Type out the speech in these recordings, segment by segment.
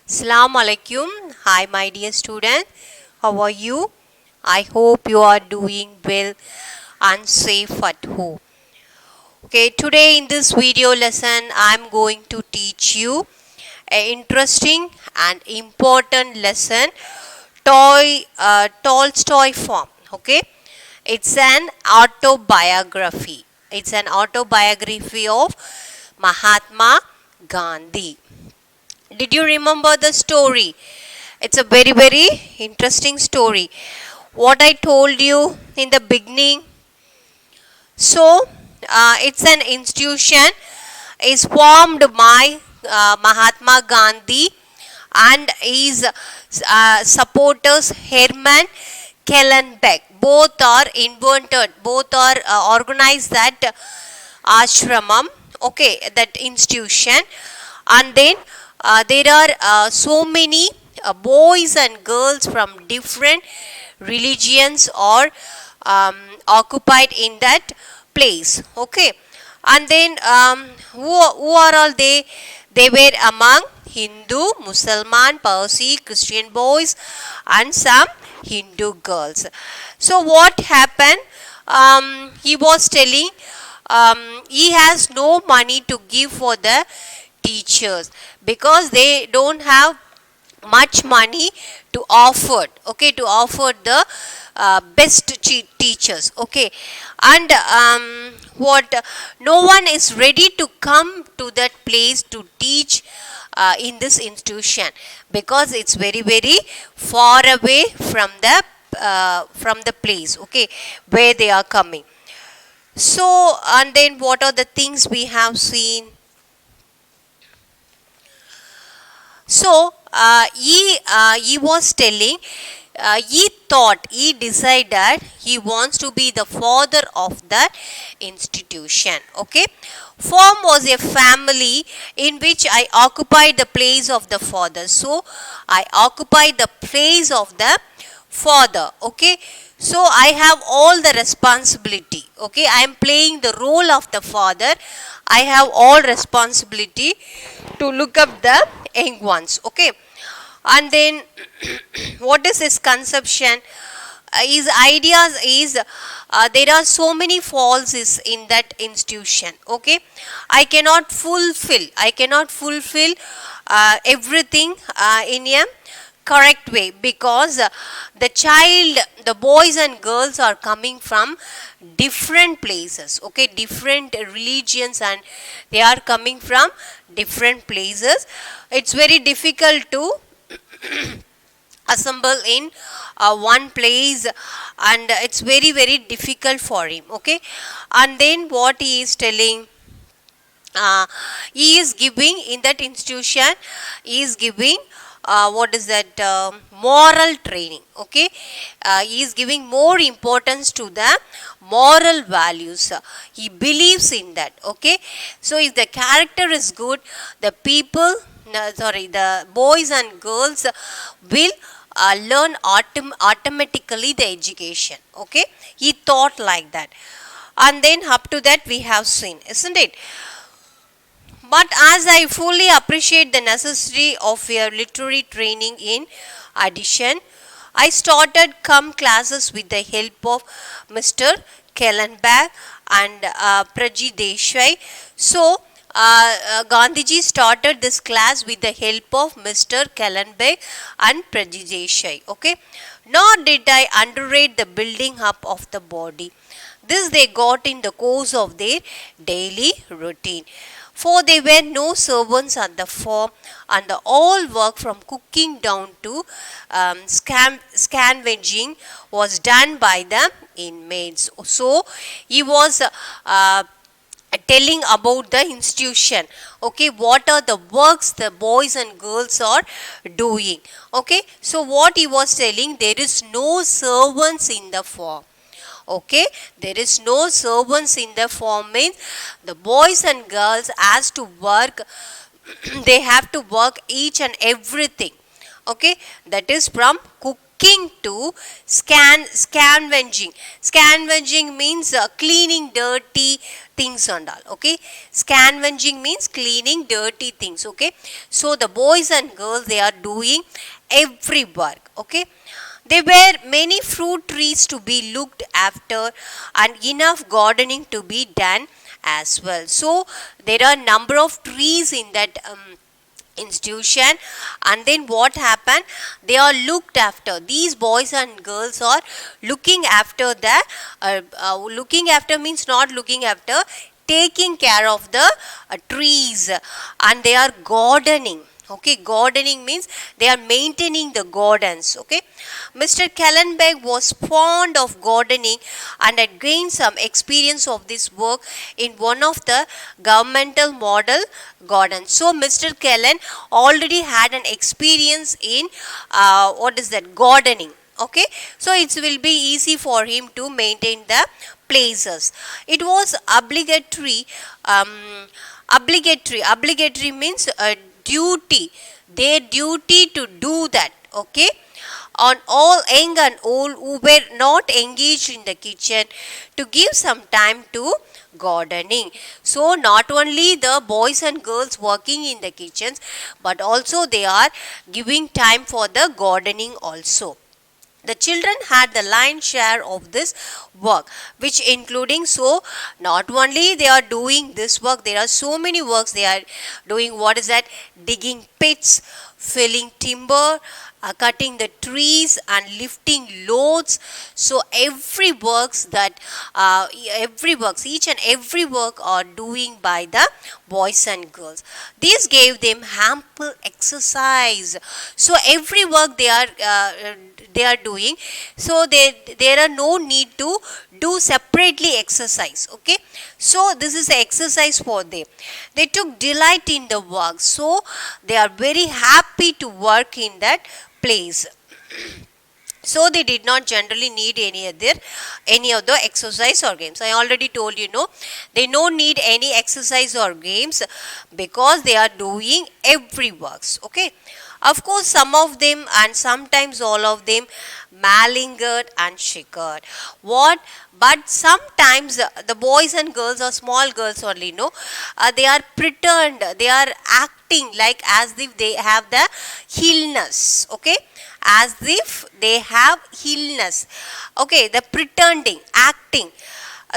Assalamu alaikum. Hi, my dear student. How are you? I hope you are doing well and safe at home. Okay, today in this video lesson, I'm going to teach you an interesting and important lesson, Tolstoy form. Okay, it's an autobiography. It's an autobiography of Mahatma Gandhi. Did you remember the story? It's a very interesting story. What I told you in the beginning. So, it's an institution is formed by Mahatma Gandhi and his supporters Herman Kellenbeck. Both are invented, both are organized that ashramam, okay, that institution. And then there are so many boys and girls from different religions or occupied in that place, okay. And then who are all they were among Hindu, Muslim, Parsi, Christian boys and some Hindu girls. So what happened, he was telling he has no money to give for the teachers because they don't have much money to offer, okay, to offer the best teachers, okay. And what no one is ready to come to that place to teach in this institution because it's very far away from the place, okay, where they are coming. So, and then what are the things we have seen? So, he was telling, he decided he wants to be the father of that institution. Okay, form was a family in which I occupied the place of the father. So, I occupied the place of the father. Okay, so I have all the responsibility. Okay, I am playing the role of the father. I have all responsibility to look up the young ones, okay. And then what is his conception, his ideas is there are so many faults is in that institution, okay. I cannot fulfill everything in a correct way because the boys and girls are coming from different places, okay, different religions, and they are coming from different places. It's very difficult to assemble in one place, and it's very difficult for him, okay. And then what he is telling, he is giving in that institution, he is giving what is that, moral training, okay. He is giving more importance to the moral values. He believes in that, okay. So if the character is good, the people, the boys and girls will learn automatically the education, okay. He thought like that. And then up to that we have seen, isn't it? But as I fully appreciate the necessity of your literary training in addition, I started come classes with the help of Mr. Kellenbach and Praji Desai. So, Gandhiji started this class with the help of Mr. Kellenbach and Praji Desai. Okay. Nor did I underrate the building up of the body. This they got in the course of their daily routine. For there were no servants at the farm, and the all work from cooking down to scavenging was done by the inmates. So he was telling about the institution, okay, what are the works the boys and girls are doing, okay. So what he was telling, there is no servants in the farm, okay. There is no servants in the farm means the boys and girls has to work they have to work each and everything, okay. That is from cooking to scavenging. Scavenging means cleaning dirty things and all. Okay, scavenging means cleaning dirty things. Okay, so the boys and girls, they are doing every work. Okay, there were many fruit trees to be looked after and enough gardening to be done as well. So there are number of trees in that institution, and then what happened, they are looked after. These boys and girls are looking after the looking after means not looking after, taking care of the trees, and they are gardening. Okay, gardening means they are maintaining the gardens. Okay, Mr. Kallenbach was fond of gardening and had gained some experience of this work in one of the governmental model gardens. So Mr. Kellen already had an experience in what is that, gardening. Okay, so it will be easy for him to maintain the places. It was obligatory. Obligatory means a duty, their duty to do that. Okay, on all young and old who were not engaged in the kitchen to give some time to gardening. So not only the boys and girls working in the kitchens, but also they are giving time for the gardening also. The children had the lion's share of this work, which including, so not only they are doing this work, there are so many works they are doing. What is that? Digging pits, felling timber, cutting the trees and lifting loads. So every works that each and every work are doing by the boys and girls. This gave them ample exercise. So every work they are doing, so there are no need to do separately exercise. Okay, so this is exercise for them. They took delight in the work, so they are very happy to work in that place. So they did not generally need any of the exercise or games. I already told you, no, they don't need any exercise or games because they are doing every works. Okay, of course some of them and sometimes all of them malingered and chickered. What? But sometimes the boys and girls, or small girls only, no, they are pretend, they are acting like as if they have the illness. Okay, as if they have illness. Okay, the pretending, acting,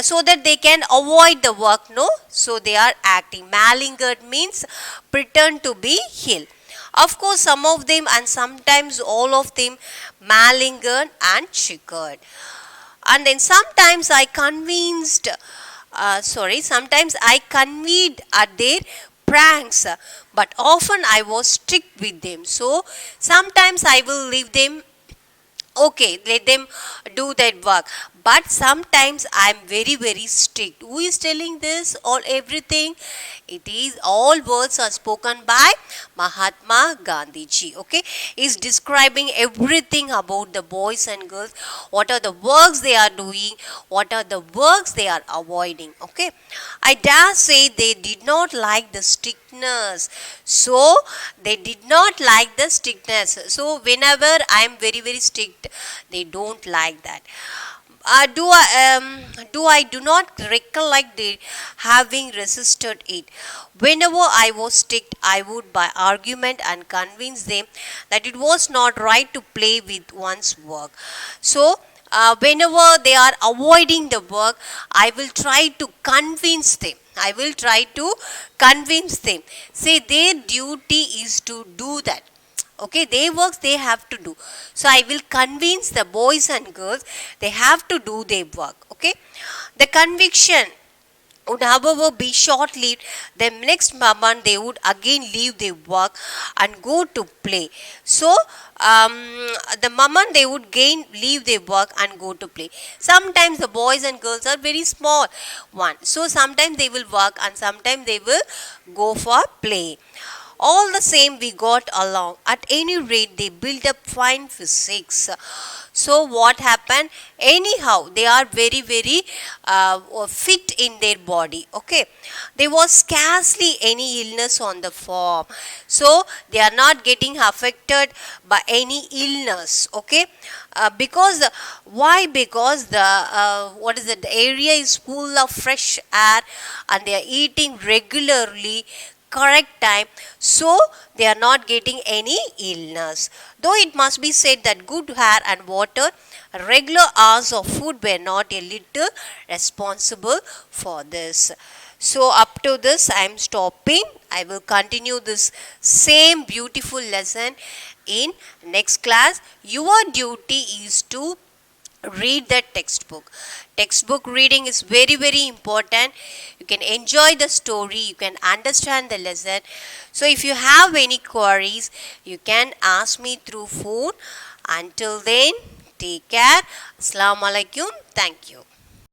so that they can avoid the work, no, so they are acting. Malingered means pretend to be ill. Of course some of them and sometimes all of them malingered and chickered. And then sometimes I convened at their pranks, but often I was strict with them. So sometimes I will leave them, okay, let them do that work, but sometimes I am very very strict. Who is telling this or everything? It is all words are spoken by Mahatma Gandhi ji. Okay, he is describing everything about the boys and girls, what are the works they are doing, what are the works they are avoiding. Okay, I dare say they did not like the strictness. So they did not like the strictness. So whenever I am very very strict, they don't like that. Do not recollect they having resisted it. Whenever I was strict, I would by argument and convince them that it was not right to play with one's work. So whenever they are avoiding the work, I will try to convince them. Say their duty is to do that. Okay, their works they have to do. So I will convince the boys and girls they have to do their work. Okay, the conviction would however be short lived. The next moment they would again leave their work and go to play. So the moment they would leave their work and go to play. Sometimes the boys and girls are very small one, so sometimes they will work and sometimes they will go for play. All the same, we got along. At any rate, they built up fine physics. So what happened? Anyhow, they are very, very fit in their body. Okay, there was scarcely any illness on the farm, so they are not getting affected by any illness. Okay, because why? Because the area is full of fresh air, and they are eating regularly, correct time, so they are not getting any illness. Though it must be said that good air and water, regular hours of food were not a little responsible for this. So up to this I am stopping. I will continue this same beautiful lesson in next class. Your duty is to read the textbook. Textbook reading is very, very important. You can enjoy the story, you can understand the lesson. So if you have any queries, you can ask me through phone. Until then, take care. Assalamu alaikum. Thank you.